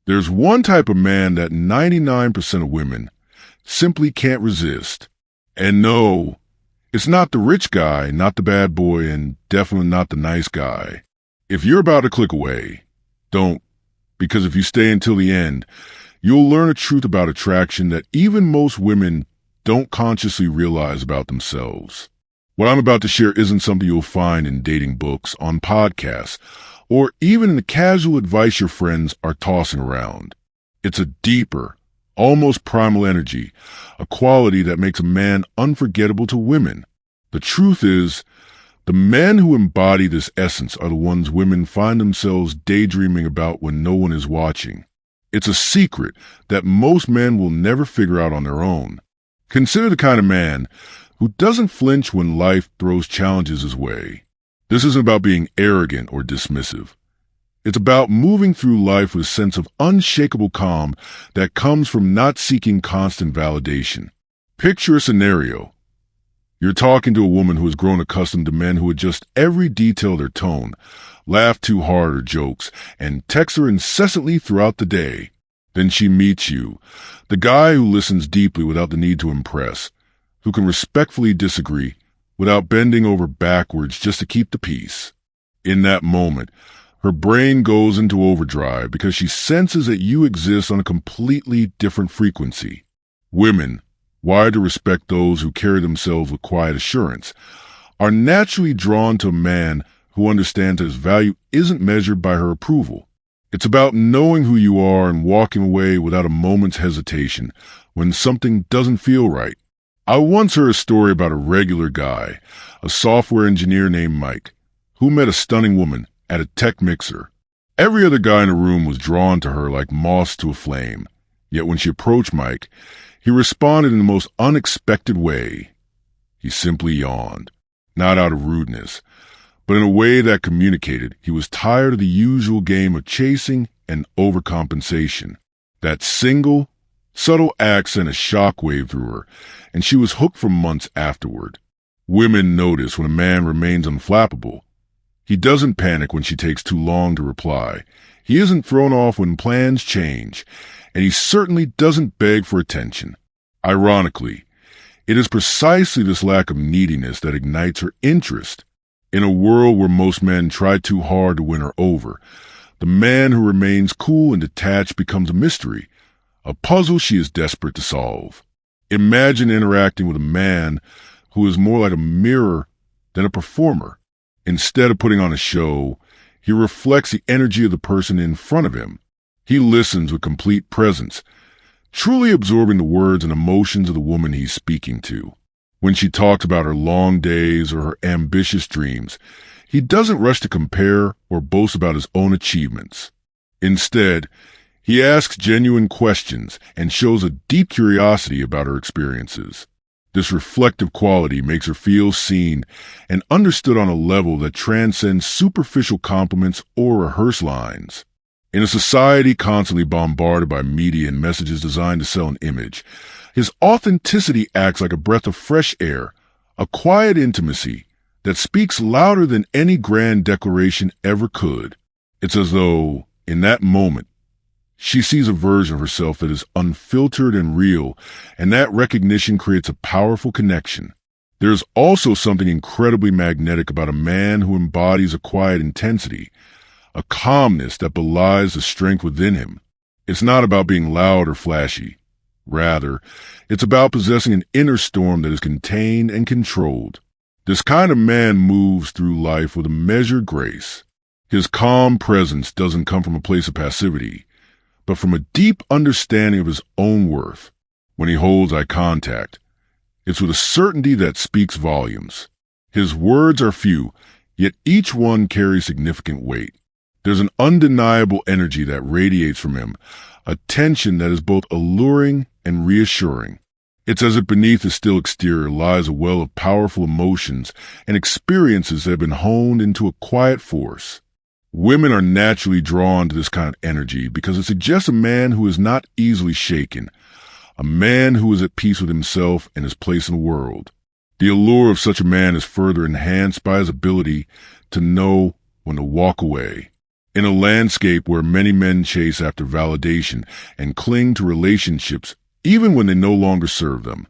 There's one type of man that 99% of women simply can't resist. And no, it's not the rich guy, not the bad boy, and definitely not the nice guy. If you're about to click away, don't, because if you stay until the end, you'll learn a truth about attraction that even most women don't consciously realize about themselves. What I'm about to share isn't something you'll find in dating books, on podcasts, or even in the casual advice your friends are tossing around. It's a deeper, almost primal energy, a quality that makes a man unforgettable to women. The truth is, the men who embody this essence are the ones women find themselves daydreaming about when no one is watching. It's a secret that most men will never figure out on their own. Consider the kind of man who doesn't flinch when life throws challenges his way. This isn't about being arrogant or dismissive. It's about moving through life with a sense of unshakable calm that comes from not seeking constant validation. Picture a scenario. You're talking to a woman who has grown accustomed to men who adjust every detail of their tone, laugh too hard or jokes, and text her incessantly throughout the day. Then she meets you, the guy who listens deeply without the need to impress, who can respectfully disagree without bending over backwards just to keep the peace. In that moment, her brain goes into overdrive because she senses that you exist on a completely different frequency. Women, wired to respect those who carry themselves with quiet assurance, are naturally drawn to a man who understands that his value isn't measured by her approval. It's about knowing who you are and walking away without a moment's hesitation when something doesn't feel right. I once heard a story about a regular guy, a software engineer named Mike, who met a stunning woman at a tech mixer. Every other guy in the room was drawn to her like moths to a flame. Yet when she approached Mike, he responded in the most unexpected way. He simply yawned, not out of rudeness, but in a way that communicated he was tired of the usual game of chasing and overcompensation. That single, subtle act sent a shockwave through her, and she was hooked for months afterward. Women notice when a man remains unflappable. He doesn't panic when she takes too long to reply. He isn't thrown off when plans change, and he certainly doesn't beg for attention. Ironically, it is precisely this lack of neediness that ignites her interest. In a world where most men try too hard to win her over, the man who remains cool and detached becomes a mystery, a puzzle she is desperate to solve. Imagine interacting with a man who is more like a mirror than a performer. Instead of putting on a show, he reflects the energy of the person in front of him. He listens with complete presence, truly absorbing the words and emotions of the woman he's speaking to. When she talks about her long days or her ambitious dreams, he doesn't rush to compare or boast about his own achievements. Instead, he asks genuine questions and shows a deep curiosity about her experiences. This reflective quality makes her feel seen and understood on a level that transcends superficial compliments or rehearsed lines. In a society constantly bombarded by media and messages designed to sell an image, his authenticity acts like a breath of fresh air, a quiet intimacy that speaks louder than any grand declaration ever could. It's as though, in that moment, she sees a version of herself that is unfiltered and real, and that recognition creates a powerful connection. There's also something incredibly magnetic about a man who embodies a quiet intensity, a calmness that belies the strength within him. It's not about being loud or flashy. Rather, it's about possessing an inner storm that is contained and controlled. This kind of man moves through life with a measured grace. His calm presence doesn't come from a place of passivity, but from a deep understanding of his own worth. When he holds eye contact, it's with a certainty that speaks volumes. His words are few, yet each one carries significant weight. There's an undeniable energy that radiates from him, a tension that is both alluring and reassuring. It's as if beneath his still exterior lies a well of powerful emotions and experiences that have been honed into a quiet force. Women are naturally drawn to this kind of energy because it suggests a man who is not easily shaken, a man who is at peace with himself and his place in the world. The allure of such a man is further enhanced by his ability to know when to walk away. In a landscape where many men chase after validation and cling to relationships even when they no longer serve them,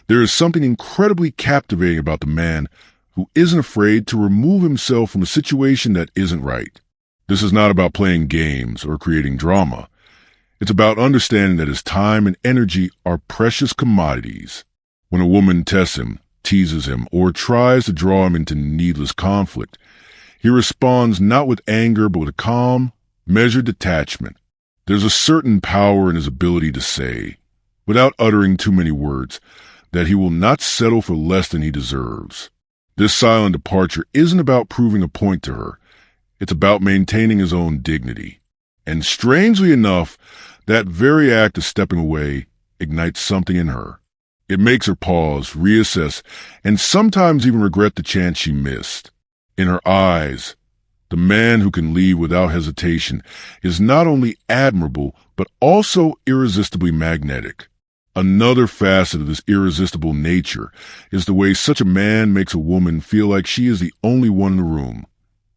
there is something incredibly captivating about the man who isn't afraid to remove himself from a situation that isn't right. This is not about playing games or creating drama. It's about understanding that his time and energy are precious commodities. When a woman tests him, teases him, or tries to draw him into needless conflict, he responds not with anger but with a calm, measured detachment. There's a certain power in his ability to say, without uttering too many words, that he will not settle for less than he deserves. This silent departure isn't about proving a point to her. It's about maintaining his own dignity. And strangely enough, that very act of stepping away ignites something in her. It makes her pause, reassess, and sometimes even regret the chance she missed. In her eyes, the man who can leave without hesitation is not only admirable, but also irresistibly magnetic. Another facet of this irresistible nature is the way such a man makes a woman feel like she is the only one in the room,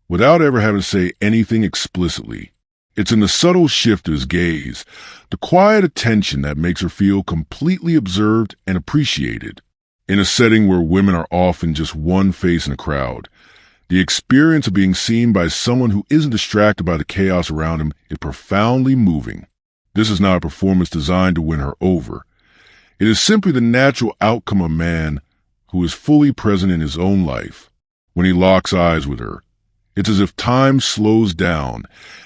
without ever having to say anything explicitly. It's in the subtle shift of his gaze, the quiet attention that makes her feel completely observed and appreciated. In a setting where women are often just one face in a crowd, the experience of being seen by someone who isn't distracted by the chaos around him is profoundly moving. This is not a performance designed to win her over. It is simply the natural outcome of a man who is fully present in his own life. When he locks eyes with her, it's as if time slows down,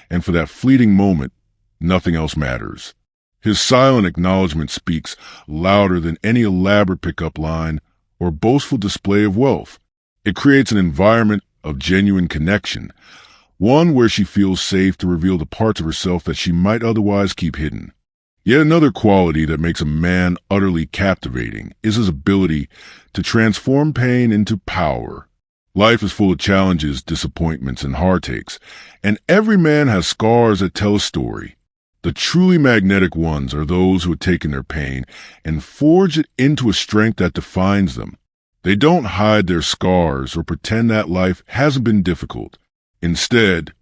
and for that fleeting moment, nothing else matters. His silent acknowledgement speaks louder than any elaborate pickup line or boastful display of wealth. It creates an environment of genuine connection, one where she feels safe to reveal the parts of herself that she might otherwise keep hidden. Yet another quality that makes a man utterly captivating is his ability to transform pain into power. Life is full of challenges, disappointments, and heartaches, and every man has scars that tell a story. The truly magnetic ones are those who have taken their pain and forged it into a strength that defines them. They don't hide their scars or pretend that life hasn't been difficult. Instead,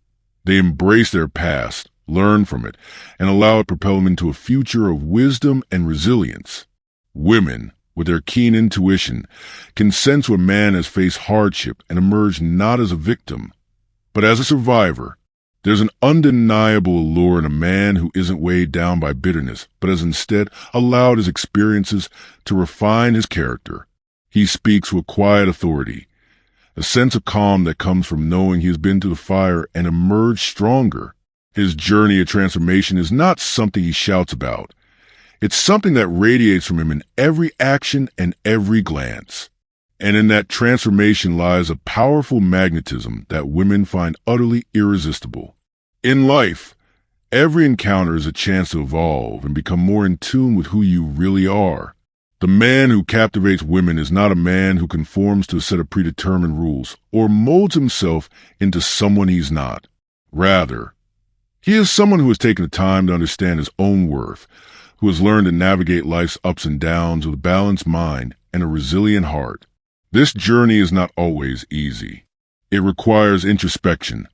they embrace their past, learn from it, and allow it to propel them into a future of wisdom and resilience. Women, with their keen intuition, can sense when a man has faced hardship and emerged not as a victim, but as a survivor. There's an undeniable allure in a man who isn't weighed down by bitterness, but has instead allowed his experiences to refine his character. He speaks with quiet authority, a sense of calm that comes from knowing he has been to the fire and emerged stronger. His journey of transformation is not something he shouts about. It's something that radiates from him in every action and every glance. And in that transformation lies a powerful magnetism that women find utterly irresistible. In life, every encounter is a chance to evolve and become more in tune with who you really are. The man who captivates women is not a man who conforms to a set of predetermined rules or molds himself into someone he's not. Rather, he is someone who has taken the time to understand his own worth, who has learned to navigate life's ups and downs with a balanced mind and a resilient heart. This journey is not always easy. It requires introspection,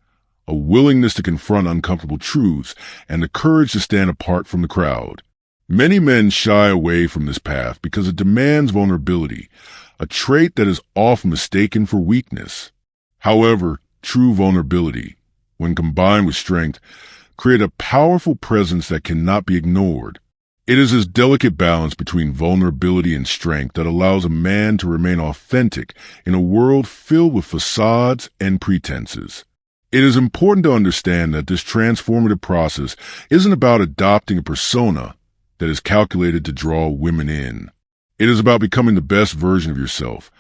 a willingness to confront uncomfortable truths, and the courage to stand apart from the crowd. Many men shy away from this path because it demands vulnerability, a trait that is often mistaken for weakness. However, true vulnerability, when combined with strength, create a powerful presence that cannot be ignored. It is this delicate balance between vulnerability and strength that allows a man to remain authentic in a world filled with facades and pretenses. It is important to understand that this transformative process isn't about adopting a persona that is calculated to draw women in. It is about becoming the best version of yourself,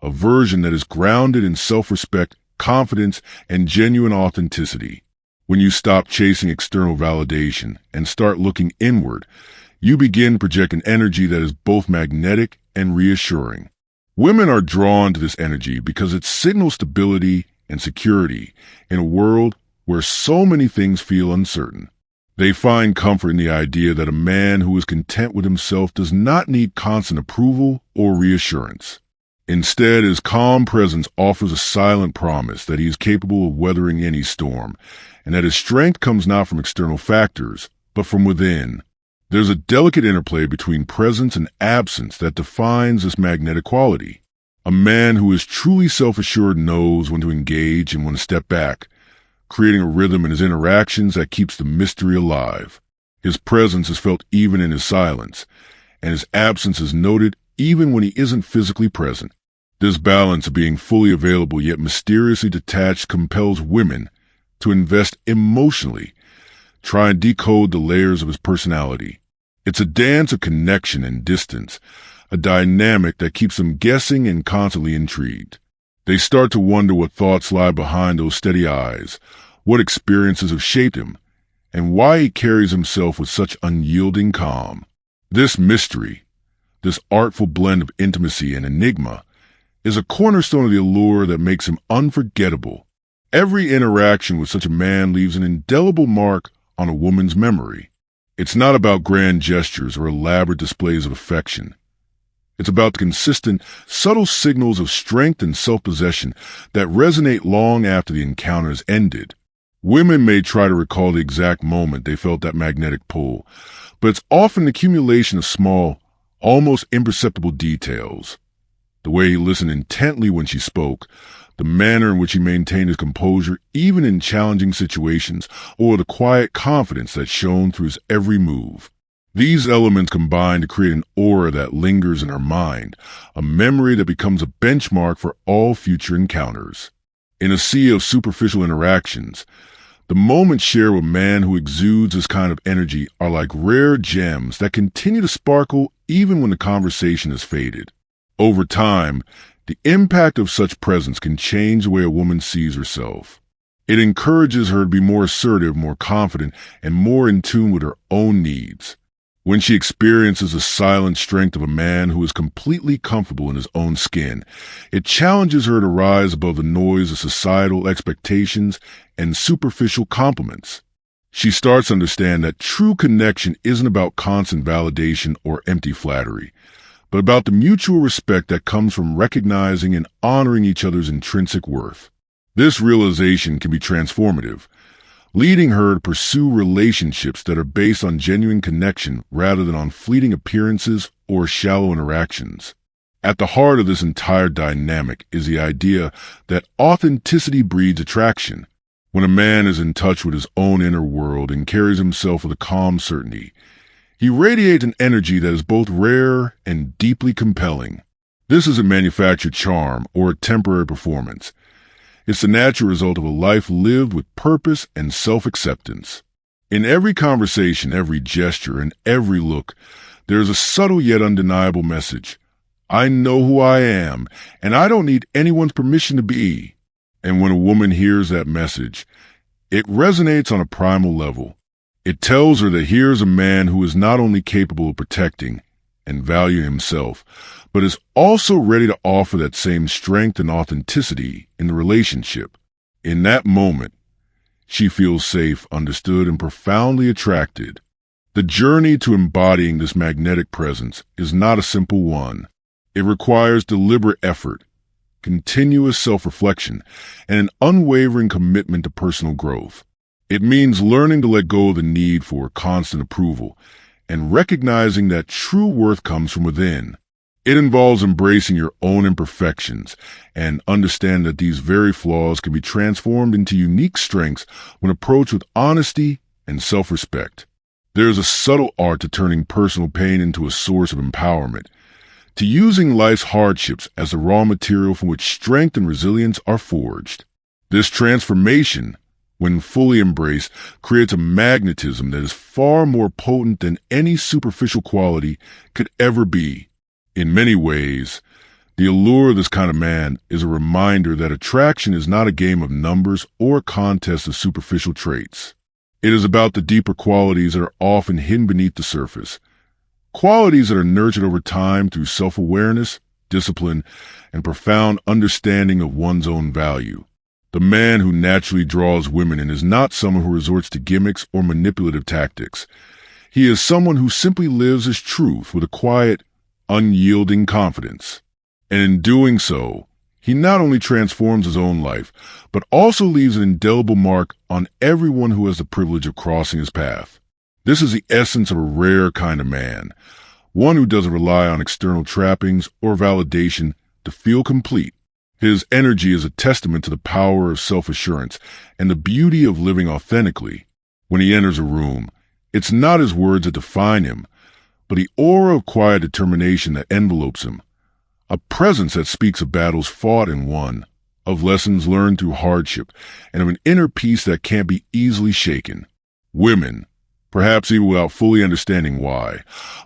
a version that is grounded in self-respect, confidence, and genuine authenticity. When you stop chasing external validation and start looking inward, you begin projecting energy that is both magnetic and reassuring. Women are drawn to this energy because it signals stability and security in a world where so many things feel uncertain. They find comfort in the idea that a man who is content with himself does not need constant approval or reassurance. Instead, his calm presence offers a silent promise that he is capable of weathering any storm, and that his strength comes not from external factors, but from within. There's a delicate interplay between presence and absence that defines this magnetic quality. A man who is truly self-assured knows when to engage and when to step back, creating a rhythm in his interactions that keeps the mystery alive. His presence is felt even in his silence, and his absence is noted even when he isn't physically present. This balance of being fully available yet mysteriously detached compels women to invest emotionally, try and decode the layers of his personality. It's a dance of connection and distance, a dynamic that keeps them guessing and constantly intrigued. They start to wonder what thoughts lie behind those steady eyes, what experiences have shaped him, and why he carries himself with such unyielding calm. This mystery, this artful blend of intimacy and enigma, is a cornerstone of the allure that makes him unforgettable. Every interaction with such a man leaves an indelible mark on a woman's memory. It's not about grand gestures or elaborate displays of affection. It's about the consistent, subtle signals of strength and self-possession that resonate long after the encounter has ended. Women may try to recall the exact moment they felt that magnetic pull, but it's often an accumulation of small, almost imperceptible details. The way he listened intently when she spoke, the manner in which he maintained his composure even in challenging situations, or the quiet confidence that shone through his every move. These elements combine to create an aura that lingers in her mind, a memory that becomes a benchmark for all future encounters. In a sea of superficial interactions, the moments shared with a man who exudes this kind of energy are like rare gems that continue to sparkle even when the conversation has faded. Over time, the impact of such presence can change the way a woman sees herself. It encourages her to be more assertive, more confident, and more in tune with her own needs. When she experiences the silent strength of a man who is completely comfortable in his own skin, it challenges her to rise above the noise of societal expectations and superficial compliments. She starts to understand that true connection isn't about constant validation or empty flattery, but about the mutual respect that comes from recognizing and honoring each other's intrinsic worth. This realization can be transformative, leading her to pursue relationships that are based on genuine connection rather than on fleeting appearances or shallow interactions. At the heart of this entire dynamic is the idea that authenticity breeds attraction. When a man is in touch with his own inner world and carries himself with a calm certainty, he radiates an energy that is both rare and deeply compelling. This isn't manufactured charm or a temporary performance. It's the natural result of a life lived with purpose and self-acceptance. In every conversation, every gesture, and every look, there is a subtle yet undeniable message. I know who I am, and I don't need anyone's permission to be. And when a woman hears that message, it resonates on a primal level. It tells her that here is a man who is not only capable of protecting and valuing himself, but is also ready to offer that same strength and authenticity in the relationship. In that moment, she feels safe, understood, and profoundly attracted. The journey to embodying this magnetic presence is not a simple one. It requires deliberate effort, continuous self-reflection, and an unwavering commitment to personal growth. It means learning to let go of the need for constant approval and recognizing that true worth comes from within. It involves embracing your own imperfections and understand that these very flaws can be transformed into unique strengths when approached with honesty and self-respect. There is a subtle art to turning personal pain into a source of empowerment, to using life's hardships as the raw material from which strength and resilience are forged. This transformation, when fully embraced, creates a magnetism that is far more potent than any superficial quality could ever be. In many ways, the allure of this kind of man is a reminder that attraction is not a game of numbers or a contest of superficial traits. It is about the deeper qualities that are often hidden beneath the surface, qualities that are nurtured over time through self-awareness, discipline, and profound understanding of one's own value. The man who naturally draws women in is not someone who resorts to gimmicks or manipulative tactics. He is someone who simply lives his truth with a quiet, unyielding confidence. And in doing so, He not only transforms his own life, but also leaves an indelible mark on everyone who has the privilege of crossing his path. This is the essence of a rare kind of man, one who doesn't rely on external trappings or validation to feel complete. His energy is a testament to the power of self-assurance and the beauty of living authentically. When he enters a room, it's not his words that define him, but the aura of quiet determination that envelopes him. A presence that speaks of battles fought and won, of lessons learned through hardship, and of an inner peace that can't be easily shaken. Women, perhaps even without fully understanding why,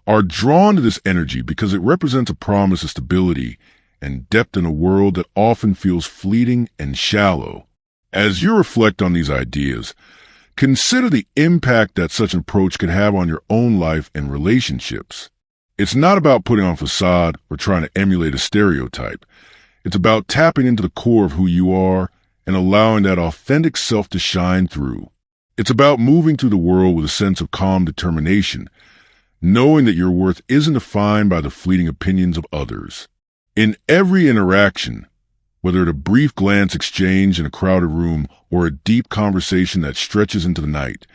are drawn to this energy because it represents a promise of stability and depth in a world that often feels fleeting and shallow. As you reflect on these ideas, consider the impact that such an approach can have on your own life and relationships. It's not about putting on a facade or trying to emulate a stereotype. It's about tapping into the core of who you are and allowing that authentic self to shine through. It's about moving through the world with a sense of calm determination, knowing that your worth isn't defined by the fleeting opinions of others. In every interaction, whether it's a brief glance exchanged in a crowded room or a deep conversation that stretches into the night,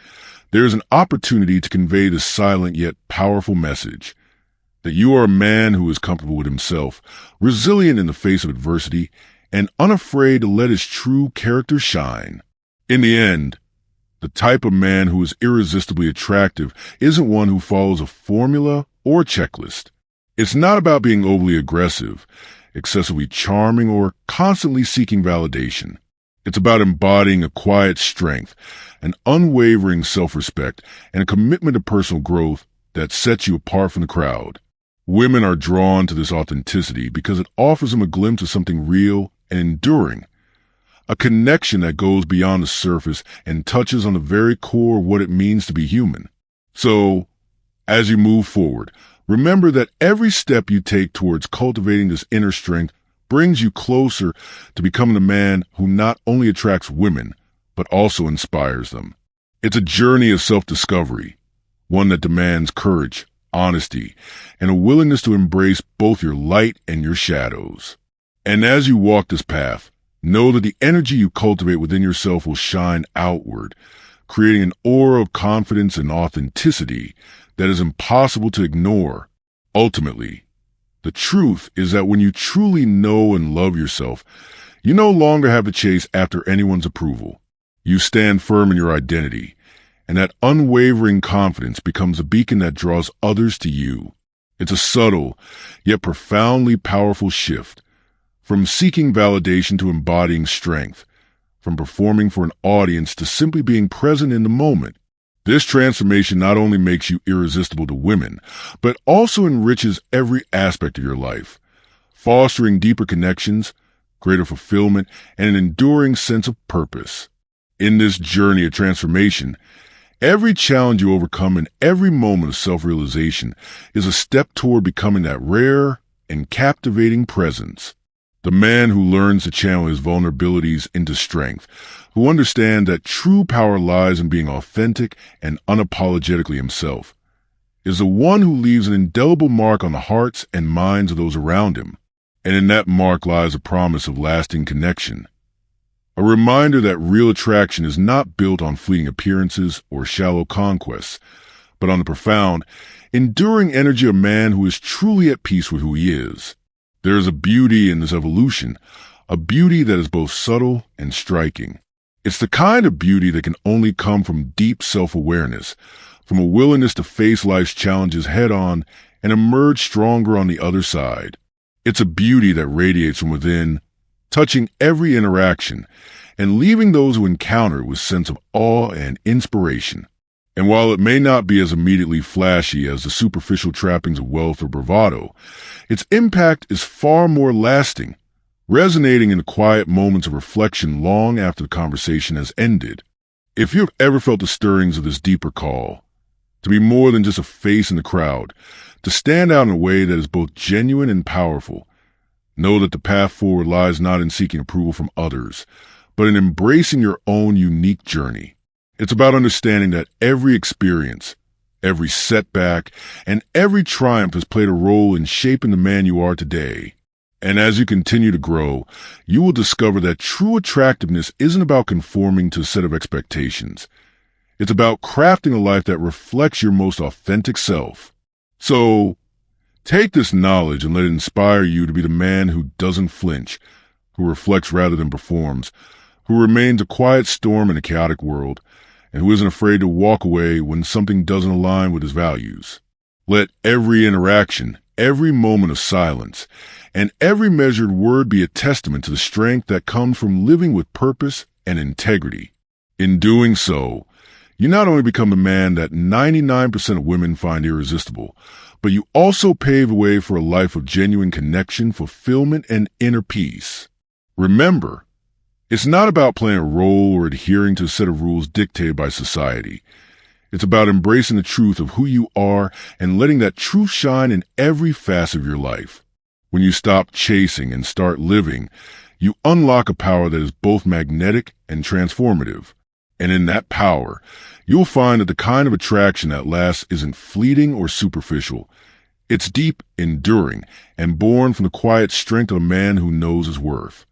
there is an opportunity to convey this silent yet powerful message: that you are a man who is comfortable with himself, resilient in the face of adversity, and unafraid to let his true character shine. In the end, the type of man who is irresistibly attractive isn't one who follows a formula or checklist. It's not about being overly aggressive, excessively charming, or constantly seeking validation. It's about embodying a quiet strength, an unwavering self-respect, and a commitment to personal growth that sets you apart from the crowd. Women are drawn to this authenticity because it offers them a glimpse of something real and enduring, a connection that goes beyond the surface and touches on the very core of what it means to be human. So, as you move forward, remember that every step you take towards cultivating this inner strength brings you closer to becoming a man who not only attracts women, but also inspires them. It's a journey of self-discovery, one that demands courage, honesty, and a willingness to embrace both your light and your shadows. And as you walk this path, know that the energy you cultivate within yourself will shine outward, creating an aura of confidence and authenticity that is impossible to ignore. Ultimately, the truth is that when you truly know and love yourself, you no longer have to chase after anyone's approval. You stand firm in your identity, and that unwavering confidence becomes a beacon that draws others to you. It's a subtle, yet profoundly powerful shift, from seeking validation to embodying strength, from performing for an audience to simply being present in the moment. This transformation not only makes you irresistible to women, but also enriches every aspect of your life, fostering deeper connections, greater fulfillment, and an enduring sense of purpose. In this journey of transformation, every challenge you overcome and every moment of self-realization is a step toward becoming that rare and captivating presence. The man who learns to channel his vulnerabilities into strength, who understands that true power lies in being authentic and unapologetically himself, is the one who leaves an indelible mark on the hearts and minds of those around him. And in that mark lies a promise of lasting connection. A reminder that real attraction is not built on fleeting appearances or shallow conquests, but on the profound, enduring energy of a man who is truly at peace with who he is. There is a beauty in this evolution, a beauty that is both subtle and striking. It's the kind of beauty that can only come from deep self-awareness, from a willingness to face life's challenges head-on and emerge stronger on the other side. It's a beauty that radiates from within, touching every interaction, and leaving those who encounter it with a sense of awe and inspiration. And while it may not be as immediately flashy as the superficial trappings of wealth or bravado, its impact is far more lasting, resonating in the quiet moments of reflection long after the conversation has ended. If you've ever felt the stirrings of this deeper call, to be more than just a face in the crowd, to stand out in a way that is both genuine and powerful, know that the path forward lies not in seeking approval from others, but in embracing your own unique journey. It's about understanding that every experience, every setback, and every triumph has played a role in shaping the man you are today. And as you continue to grow, you will discover that true attractiveness isn't about conforming to a set of expectations. It's about crafting a life that reflects your most authentic self. So, take this knowledge and let it inspire you to be the man who doesn't flinch, who reflects rather than performs, who remains a quiet storm in a chaotic world, and who isn't afraid to walk away when something doesn't align with his values. Let every interaction, every moment of silence, and every measured word be a testament to the strength that comes from living with purpose and integrity. In doing so, you not only become the man that 99% of women find irresistible, but you also pave the way for a life of genuine connection, fulfillment, and inner peace. Remember, it's not about playing a role or adhering to a set of rules dictated by society. It's about embracing the truth of who you are and letting that truth shine in every facet of your life. When you stop chasing and start living, you unlock a power that is both magnetic and transformative. And in that power, you'll find that the kind of attraction that lasts isn't fleeting or superficial. It's deep, enduring, and born from the quiet strength of a man who knows his worth.